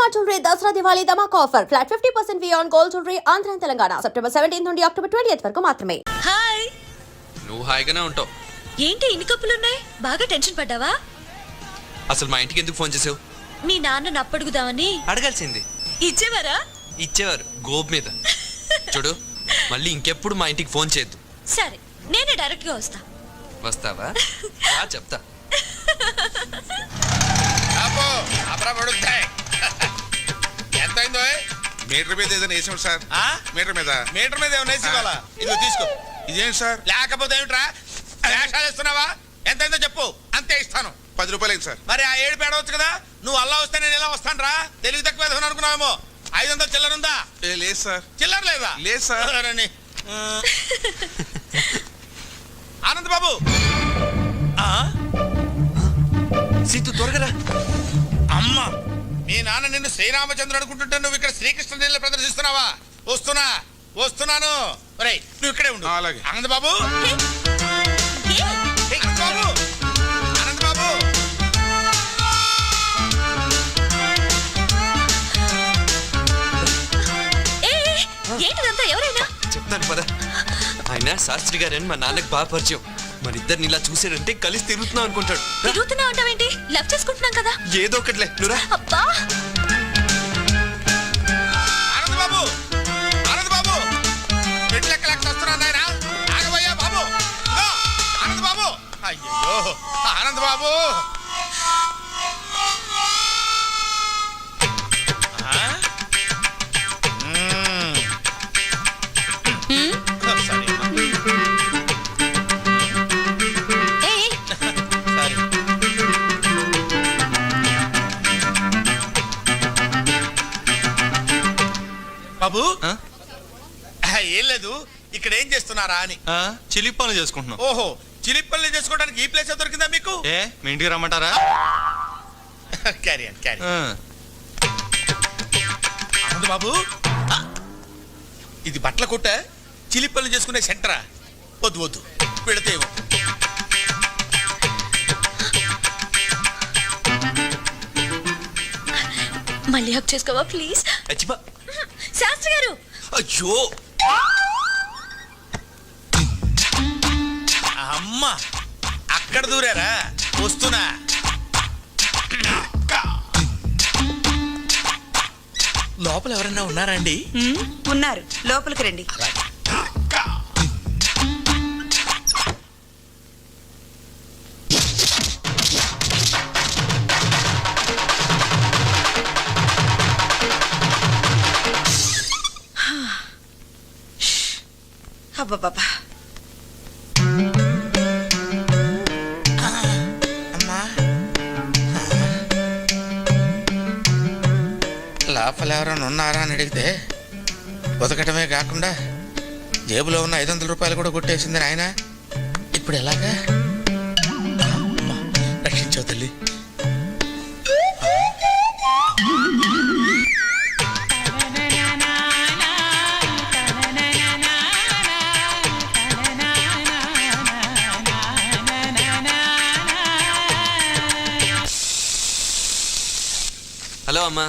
Shalimar Jewelry Dasra Diwali Dhamaka offer. Flat 50% fee on gold jewelry Andhra and Telangana. September 17th నుండి October 20th వరకు మాత్రమే. Hi. నువ్వు హాయిగానే ఉంటావు. ఏంటి ఇన్ని కప్పులు ఉన్నాయి? బాగా టెన్షన్ పడ్డావా? అసలు మా ఇంటికి ఎందుకు ఫోన్ చేసావు? మీ నాన్న నప్పడుగుదామని. అడగాల్సింది. ఇచ్చేవారా? ఇచ్చేవారు గోబ్ మీద. చూడు మళ్ళీ ఇంకెప్పుడు మా ఇంటికి ఫోన్ చేయొద్దు. సరే నేనే డైరెక్ట్ గా వస్తా. వస్తావా? చెప్తా. ఎంతైందో మీటర్ మీద ఏదైనా వేసాడు సార్. మీటర్ మీద ఏమైనా వేసుకోవాలా? ఇదిగో తీసుకో. ఇదేంటి సార్? లేకపోతే ఏమిట్రా వేషాలు ఇస్తున్నావా? ఎంతైందో చెప్పు, అంతే ఇస్తాను. 10 రూపాయలు సార్. మరి ఆ 7 పేడవచ్చు కదా. నువ్వు అల్లా వస్తే నేను ఎలా వస్తాను రా? తెలివి తక్కువ అనుకున్నావేమో. 500 చిల్లర ఉందా? లేదు సార్. చిల్లర లేదా? లేదు సార్. ఆనంద్ బాబు, సీతు త్వరగా. అమ్మ మీ నాన్న నిన్ను శ్రీరామచంద్రుడు అనుకుంటుంటే నువ్వు ఇక్కడ శ్రీకృష్ణ లీల ప్రదర్శిస్తున్నావా? వస్తున్నాను. నువ్వు ఇక్కడే ఉండు. అలాగే. ఆనంద్ బాబు, ఆనంద్ బాబు. ఏంటిదంతా? ఎవరైనా చెప్తాను పద. ఆయన శాస్త్రి గారని మా నాన్నకి బాగా పరిచయం. మరి ఇద్దరిని ఇలా చూసారంటే కలిసి తిరుగుతున్నాం అనుకుంటాడు. తిరుగుతున్నావు అంటావేంటి? లవ్ చేసుకుంటున్నాం కదా. ఏదో ఒకటిలే నువ్వురా. అబ్బా ఆనంద్ బాబు మెట్లెక్కలేక వస్తున్నాను ఆయన. ఆగబోయా బాబు. ఆనంద్ బాబు, అయ్యో ఆనంద్ బాబు. బాబు ఏం లేదు, ఇక్కడ ఏం చేస్తున్నారా అని. చిలిపి పనులు చేసుకుంటున్నాం. ఓహో, చిలిపి పనులు చేసుకోవడానికి ఈ ప్లేస్ దొరికిందా మీకు? మీ ఇంటికి రమ్మంటారా? క్యారీ ఆనంద్ బాబు, ఇది బట్టల కొట్ట, చిలిపి పనులు చేసుకునే సెంటరా? వద్దు పెడితే మళ్ళీ హక్ చేసుకోవా ప్లీజ్? అచ్చిపా. శాస్త్రి గారు. అయ్యో అమ్మ, అక్కడ దూరారా? వస్తున్నా. లోపల ఎవరన్నా ఉన్నారా అండి? ఉన్నారు, లోపలికి రండి. అబ్బా లోపల ఎవరైనా ఉన్నారా అని అడిగితే బతకటమే కాకుండా జేబులో ఉన్న 500 రూపాయలు కూడా కొట్టేసింది ఆయన. ఇప్పుడు ఎలాగా? రక్షించావు తల్లి. హలో అమ్మా.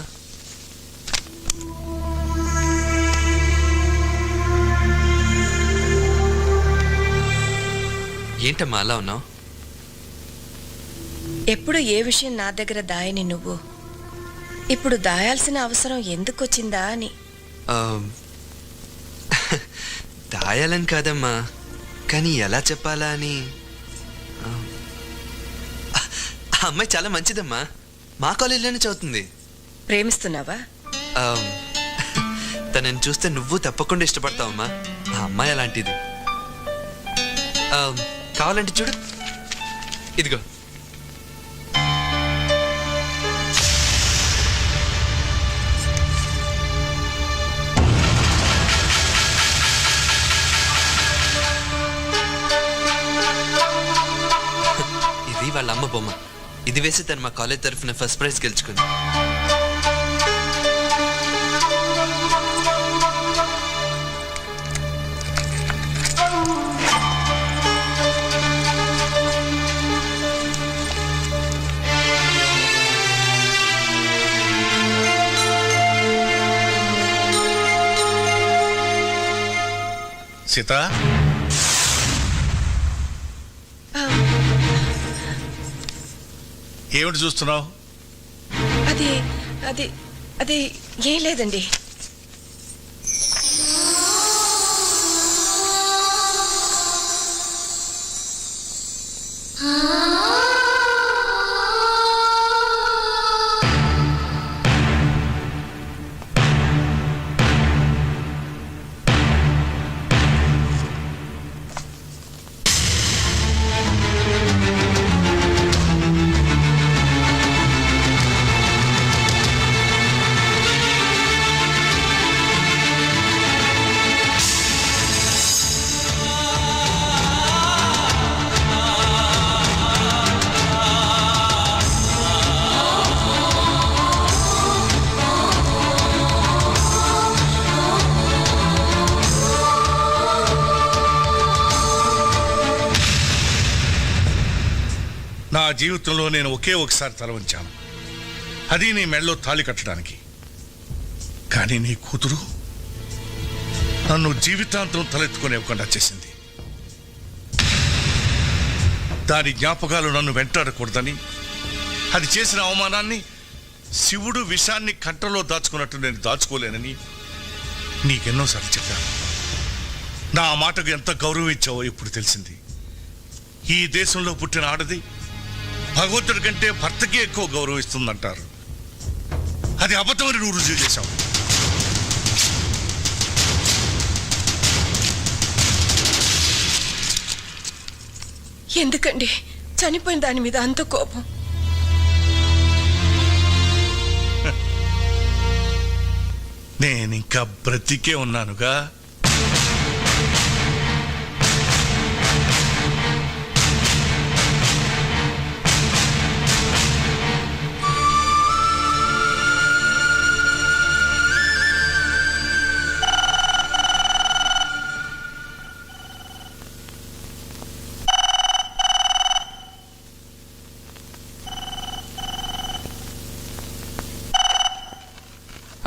ఏంటమ్మా అలా ఉన్నావు? ఎప్పుడు ఏ విషయం నా దగ్గర దాయని నువ్వు ఇప్పుడు దాయాల్సిన అవసరం ఎందుకు వచ్చిందా అని. దాయాలని కాదమ్మా, కానీ ఎలా చెప్పాలా అని. ఆ అమ్మాయి చాలా మంచిదమ్మా, మా కాలేజీలోనే చదువుతుంది. ప్రేమిస్తున్నావా? తనని చూస్తే నువ్వు తప్పకుండా ఇష్టపడతావమ్మా. ఆ అమ్మాయి అలాంటిది. కావాలంటే చూడు, ఇదిగో. ఇది వాళ్ళ అమ్మ బొమ్మ. ఇది వేసి తను మా కాలేజ్ తరఫున ఫస్ట్ ప్రైజ్ గెలుచుకుంది. సీత ఆ, ఏమిటి చూస్తున్నావు? అది అది అది ఏం లేదండి. నా జీవితంలో నేను ఒకే ఒకసారి తల వంచాను, అది నీ మెడలో తాళి కట్టడానికి. కానీ నీ కూతురు నన్ను జీవితాంతం తలెత్తుకునేవ్వకుండా చేసింది. దాని జ్ఞాపకాలు నన్ను వెంటాడకూడదని, అది చేసిన అవమానాన్ని శివుడు విషాన్ని కంటలో దాచుకున్నట్టు నేను దాచుకోలేనని నీకెన్నోసార్లు చెప్పాను. నా మాటకు ఎంత గౌరవం ఇచ్చావో ఇప్పుడు తెలిసింది. ఈ దేశంలో పుట్టిన ఆడది భగవంతుడి కంటే భర్తకే ఎక్కువ గౌరవం ఇస్తుందంటారు. అది అబద్ధమని నువ్వు రుజువు చేశావు. ఎందుకండి చనిపోయిన దాని మీద అంత కోపం? నేనింకా బ్రతికే ఉన్నానుగా.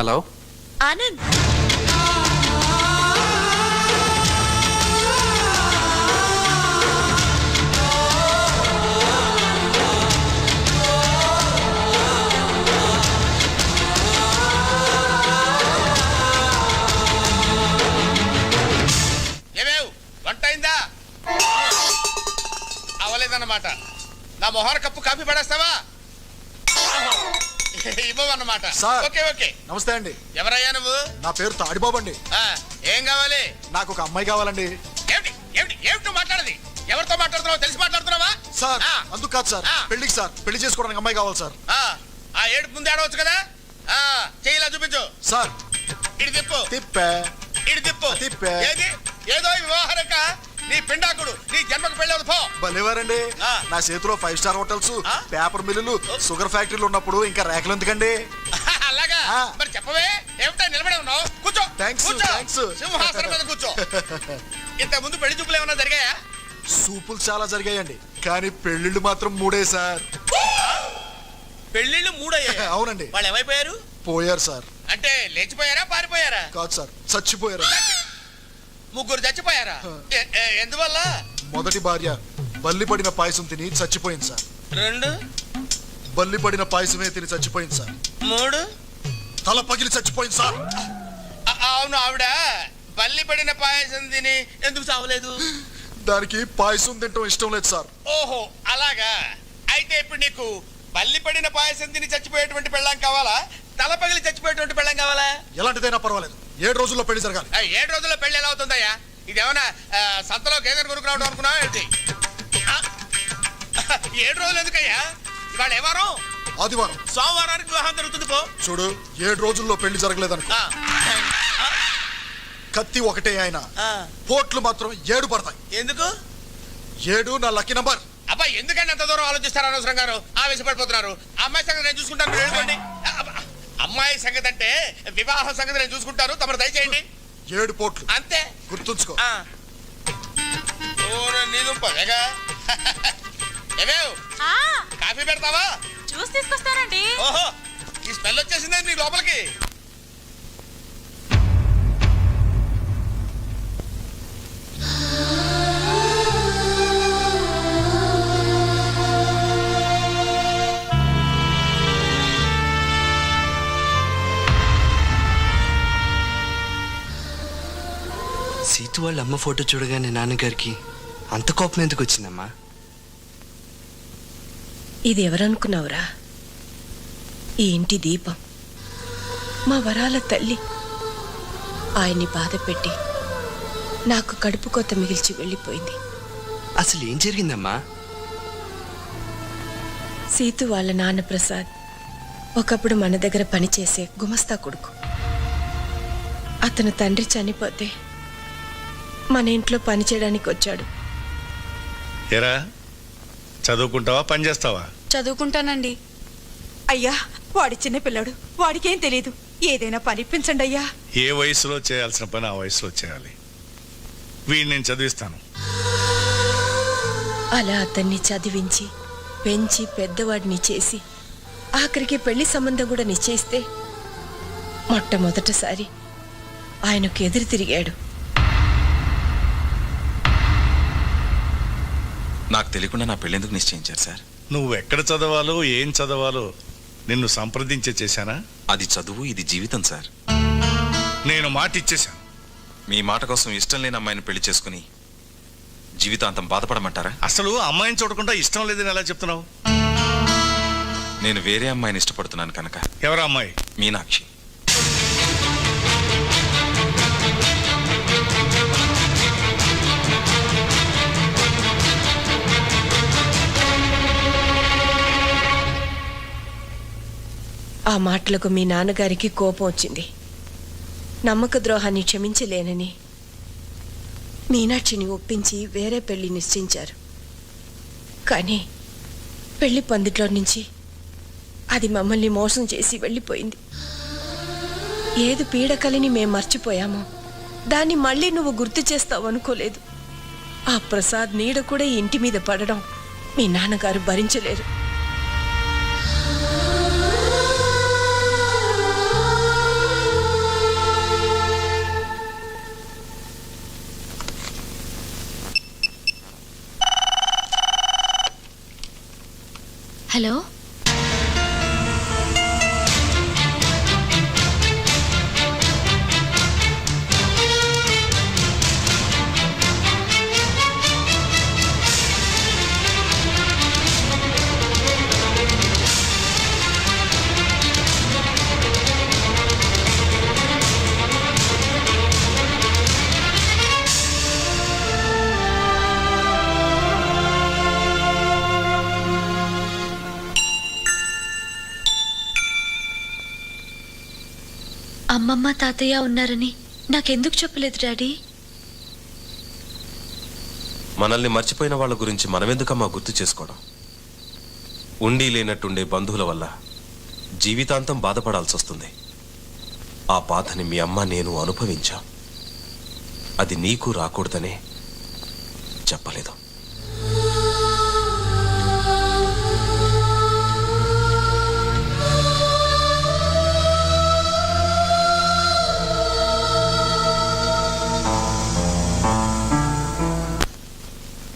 హలో ఆనంద్, ఏమేవ్ వంట అయిందా? అవలేదన్నమాట. నా మొహర కప్పు కాఫీ పడేస్తావా? ఇవ్వమన్నమాట. సార్. Okay okay. నమస్తే అండి. ఎవరయ్యా నువ్వు? నా పేరు తాడిబాబు అండి. ఆ, ఏం కావాలి? నాకు ఒక అమ్మాయి కావాలండి. ఏమిటి ఏమిటి ఏమిటి నువ్వు మాట్లాడది? ఎవరితో మాట్లాడుతున్నావు? తెలిసి మాట్లాడుతున్నావా? సార్ ఆ, అందుకు కాదు సార్, ఆ. పెళ్లికి సార్, పెళ్లి చేసుకోవడానికి అమ్మాయి కావాలి సార్. ఆ ఏడుపు ముందు ఆడవచ్చు కదా. చెయ్యిలా చూపించు. సార్ ఇటు తిప్పు. తిప్పే ఇటు తిప్పు. తిప్పే. ఏది? ఏదో వివాహరక నీ పిండాకుడు నీ జన్మకు పెళ్ళవదు పో. భలేవారండి. ఆ. నా చేతిలో 5 స్టార్ హోటల్స్, ఆ. పేపర్ మిల్లులు, షుగర్ ఫ్యాక్టరీలు ఉన్నప్పుడు ఇంకా రేఖలు ఎందుకండి? అలాగా? ఆ. మరి చెప్పవే, ఏమిటా నిలబడే ఉన్నావు? కూర్చో. థాంక్స్, కూర్చో. థాంక్స్. సింహాసనం మీద కూర్చో. ఇంత ముందు పెళ్లి చూపులు ఏమన్నా జరిగాయా? సూపులు చాలా జరిగాయండి, కానీ పెళ్లిళ్ళు మాత్రం 3 సార్. పెళ్లిళ్ళు 3 అయ్యాయి. అవునండి. వాళ్ళు ఏమైపోయారు? పోయారు సార్. అంటే లేచిపోయారా పారిపోయారా? కాదు సార్, చచ్చిపోయారు. 3 చచ్చిపోయారా? ఎందువల్ల? మొదటి భార్య బల్లి పడిన పాయసం తిని చచ్చిపోయింది సార్. 2 బల్లి పడిన పాయసమే తిని చచ్చిపోయింది సార్. 3 తల పగిలి చచ్చిపోయింది సార్. అవును, ఆవిడ బల్లి పడిన పాయసం తిని ఎందుకు చావలేదు? దానికి పాయసం తింటం ఇష్టం లేదు సార్. ఓహో అలాగా. అయితే ఇప్పుడు నీకు బల్లి పడిన పాయసం తిని చచ్చిపోయేటువంటి పెళ్ళాం కావాలా, తల పగిలి చచ్చిపోయేటువంటి పెళ్ళాం కావాలా? ఎలాంటిదైనా పర్వాలేదు, 7 రోజుల్లో పెళ్లి జరగాలి. 7 రోజుల్లో పెళ్లి ఎలా అవుతుందయ్యా? ఇదేమన్నా సంతలో గేదెను కొనుక్కురావడం అనుకున్నావా ఏంటి? 7 రోజులు ఎందుకయ్యా? ఇవాళ ఏ వారం? ఆదివారం. సోమవారానికి వివాహం జరుగుతుంది పో. చూడు, 7 రోజుల్లో పెళ్లి జరగలేదనుకో, కత్తి ఒకటే ఆయన, పోట్లు మాత్రం 7 పడతాయి. ఎందుకు? 7 నా లక్కీ నంబర్. అబ్బా ఎందుకంటే అంత దూరం ఆలోచిస్తారు? అనవసరంగా ఆవేశపడిపోతున్నారు. అమ్మాయి సంగతి నేను చూసుకుంటాను, మీరు వెళ్ళిపోండి. అమ్మాయి సంగతి అంటే వివాహం సంగతి నేను చూసుకుంటాను, తమరు దయచేయండి. 7 పోట్లు అంతే, గుర్తుంచుకో. కాఫీ పెడతావా? జ్యూస్ తీసుకొస్తానండి. ఓహో, ఈ స్మెల్ వచ్చేసిందే నీ లోపలికి. సీతు వాళ్ళ అమ్మ ఫోటో చూడగానే నాన్నగారికి అంత కోపం ఎందుకు వచ్చిందమ్మా? ఇది ఎవరనుకున్నావురా? ఈ ఇంటి దీపం, మా వరాల తల్లి. ఆయన్ని బాధ పెట్టి నాకు కడుపు కొత్త మిగిల్చి వెళ్ళిపోయింది. అసలు ఏం జరిగిందమ్మా? సీతు వాళ్ళ నాన్న ప్రసాద్ ఒకప్పుడు మన దగ్గర పనిచేసే గుమస్తా కొడుకు. అతని తండ్రి చనిపోతే మన ఇంట్లో పనిచేయడానికి వచ్చాడు. ఏరా, చదువుకుంటావా పని చేస్తావా? చదువుకుంటానండి. అయ్యా, వాడి చిన్నపిల్లాడు, వాడికేం తెలీదు. ఏదైనా పనిపించండి అయ్యా. ఏ వయసులో చేయాల్సిన పని ఆ వయసులో చేయాలి. వీడిని నేను చదివిస్తాను. అలా అతన్ని చదివించి పెంచి పెద్దవాడిని చేసి ఆఖరికి పెళ్లి సంబంధం కూడా నిశ్చయిస్తే మొట్టమొదటిసారి ఆయనకు ఎదురు తిరిగాడు. నాకు తెలియకుండా నా పెళ్ళెందుకు నిశ్చయించారు సార్? నువ్వు ఎక్కడ చదవాలో ఏం చదవాలో నిన్ను సంప్రదించే చేశానా? అది చదువు, ఇది జీవితం సార్. నేను మాట ఇచ్చేశాను. మీ మాట కోసం ఇష్టం లేని అమ్మాయిని పెళ్లి చేసుకుని జీవితాంతం బాధపడమంటారా? అసలు అమ్మాయిని చూడకుండా ఇష్టం లేదని ఎలా చెప్తున్నావు? నేను వేరే అమ్మాయిని ఇష్టపడుతున్నాను కనుక. ఎవరా అమ్మాయి? మీనాక్షి. ఆ మాటలకు మీ నాన్నగారికి కోపం వచ్చింది. నమ్మక ద్రోహాన్ని క్షమించలేనని మీనాక్షిని ఒప్పించి వేరే పెళ్లి నిశ్చయించారు. కానీ పెళ్లి పందిట్లో నుంచి అది మమ్మల్ని మోసం చేసి వెళ్ళిపోయింది. ఏది పీడకలిని మేం మర్చిపోయామో దాన్ని మళ్ళీ నువ్వు గుర్తు చేస్తావు అనుకోలేదు. ఆ ప్రసాద్ నీడ కూడా ఈ ఇంటి మీద పడడం మీ నాన్నగారు భరించలేరు. హలో, అమ్మమ్మ తాతయ్య ఉన్నారని నాకెందుకు చెప్పలేదు డాడీ? మనల్ని మర్చిపోయిన వాళ్ళ గురించి మనమెందుకమ్మా గుర్తు చేసుకోవడం? ఉండి లేనట్టుండే బంధువుల వల్ల జీవితాంతం బాధపడాల్సి వస్తుంది. ఆ బాధని మీ అమ్మ నేను అనుభవించాం. అది నీకు రాకూడదనే చెప్పలేదు.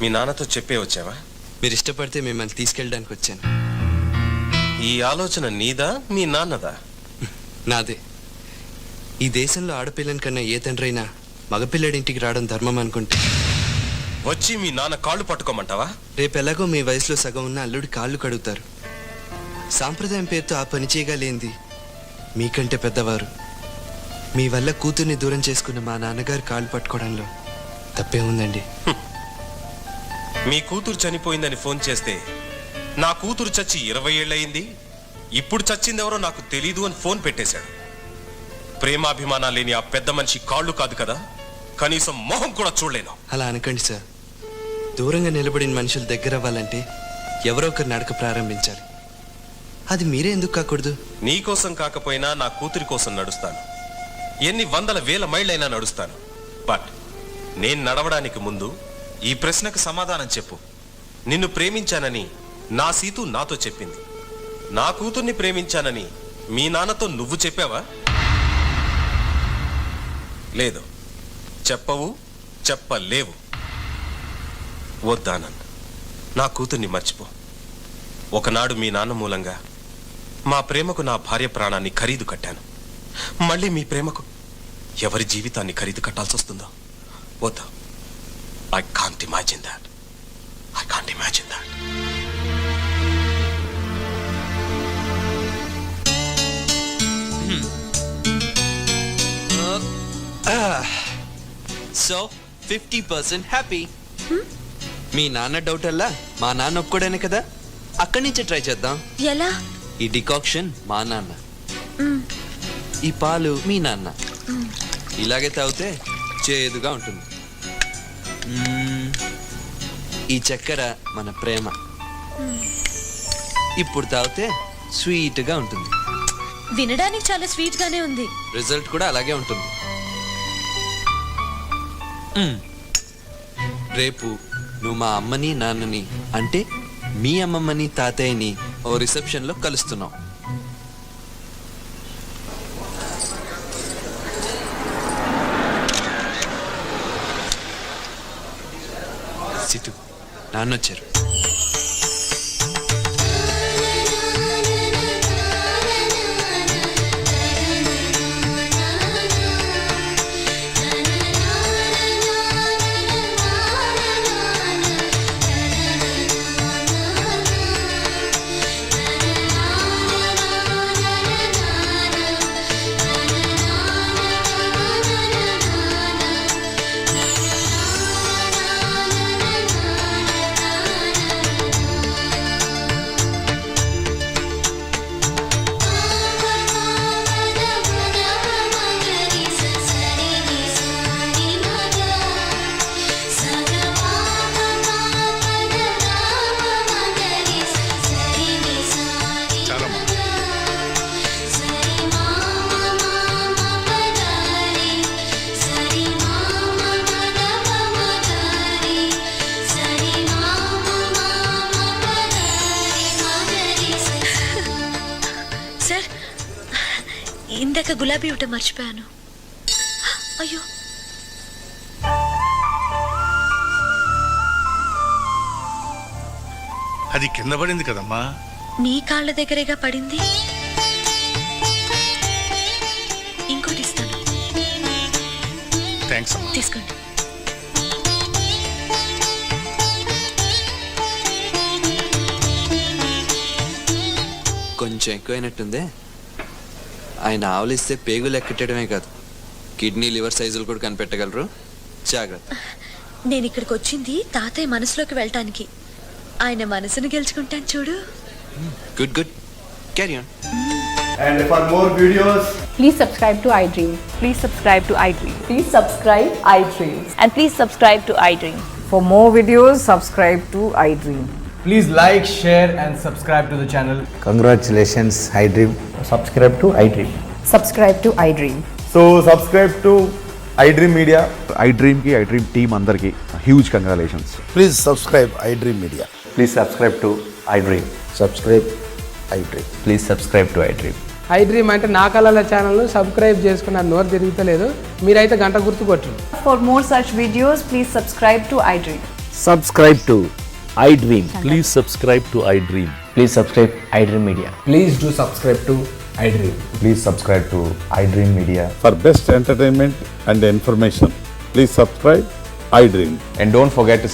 మీ నాన్నతో చెప్పే వచ్చావా? మీరు ఇష్టపడితే మిమ్మల్ని తీసుకెళ్ళడానికి వచ్చాను. ఈ ఆలోచన నీదా మీ నాన్నదా? నాదే. ఈ దేశంలో ఆడపిల్లని కన్నా ఏ తండ్రైనా మగపిల్లడి ఇంటికి రావడం ధర్మం అనుకుంటే వచ్చి మీ నాన్న కాళ్ళు పట్టుకోమంటావా? రేపు ఎలాగో మీ వయసులో సగం ఉన్న అల్లుడి కాళ్ళు కడుగుతారు. సాంప్రదాయం పేరుతో ఆ పని చేయగలేంది మీకంటే పెద్దవారు. మీ వల్ల కూతుర్ని దూరం చేసుకున్న మా నాన్నగారు కాళ్ళు పట్టుకోవడంలో తప్పే ఉందండి. మీ కూతురు చనిపోయిందని ఫోన్ చేస్తే నా కూతురు చచ్చి 20 ఏళ్ళయింది, ఇప్పుడు చచ్చిందెవరో నాకు తెలీదు అని ఫోన్ పెట్టేశాడు. ప్రేమాభిమానాలు లేని ఆ పెద్ద మనిషి కాళ్ళు కాదు కదా, కనీసం మొహం కూడా చూడలేను. అలా అనకండి సార్. దూరంగా నిలబడిన మనుషులు దగ్గర అవ్వాలంటే ఎవరో ఒకరు నడక ప్రారంభించాలి. అది మీరే ఎందుకు కాకూడదు? నీకోసం కాకపోయినా నా కూతురి కోసం నడుస్తాను. ఎన్ని వందల వేల మైళ్ళైనా నడుస్తాను. బట్ నేను నడవడానికి ముందు ఈ ప్రశ్నకు సమాధానం చెప్పు. నిన్ను ప్రేమించానని నా సీతు నాతో చెప్పింది. నా కూతుర్ని ప్రేమించానని మీ నాన్నతో నువ్వు చెప్పావా? లేదు, చెప్పవు, చెప్పలేవు. వద్దానంద్, నా కూతుర్ని మర్చిపో. ఒకనాడు మీ నాన్న మూలంగా మా ప్రేమకు నా భార్య ప్రాణాన్ని ఖరీదు కట్టాను. మళ్ళీ మీ ప్రేమకు ఎవరి జీవితాన్ని ఖరీదు కట్టాల్సి వస్తుందో వద్దు. I can't imagine that. I can't imagine that. So 50% happy. మీ నాన్న డౌట్ అల్లా మా నాన్న ఒప్పుకోడానే కదా, అక్కడి నుంచే ట్రై చేద్దాం. ఎలా? ఈ డికాక్షన్ మా నాన్న, ఈ పాలు మీ నాన్న. ఇలాగే తాగితే చేదుగా ఉంటుంది. ఈ చక్కెర మన ప్రేమ. ఇప్పుడు తాగితే స్వీట్గా ఉంటుంది. వినడానికి చాలా స్వీట్ గానే ఉంది. రిజల్ట్ కూడా అలాగే ఉంటుంది. రేపు నువ్వు మా అమ్మని నాన్నని అంటే మీ అమ్మమ్మని తాతయ్యని ఓ రిసెప్షన్లో కలుస్తున్నావు. సిటు నాన్నొచ్చారు. సార్, ఇందాక గులాబీ ఇవ్వటం మర్చిపోయాను. అయ్యో, అది కింద పడింది కదమ్మా. మీ కాళ్ళ దగ్గరేగా పడింది. ఇంకోటి ఇస్తాను, థ్యాంక్స్ అమ్మా. తీసుకోండి. కొంచెం ఎక్కువైనట్టుందే. ఆయన ఆవులిస్తే పేగులు ఎక్కటమే కాదు, కిడ్నీ లివర్ సైజులు కూడా కనిపెట్టగలరు. జాగ్రత్త. నేను ఇక్కడికి వచ్చింది తాతయ్య మనసులోకి వెళ్ళటానికి. ఆయన మనసును గెలుచుకుంటాను చూడు. Good good, carry on. And for more videos, Please subscribe to iDream. Please subscribe to iDream. Please subscribe iDream. And please subscribe to iDream. For more videos, subscribe to iDream. please like, share and subscribe to the channel. Congratulations, iDream. Subscribe to iDream. Subscribe to iDream. So subscribe to iDream Media. iDream ki iDream team andarki huge congratulations. Please subscribe iDream Media. Please subscribe to iDream. Subscribe iDream. Please subscribe to iDream. iDream అంటే నా కళల channel subscribe చేసుకున్న నోరు తిరుగుతలేదు. మీరైతే గంట గుర్తు కొట్టండి. For more such videos, please subscribe to iDream. Subscribe to iDream. Please subscribe to iDream. Please subscribe iDream Media. Please do subscribe to iDream. Please subscribe to iDream Media. For best entertainment and information, please subscribe iDream. And don't forget to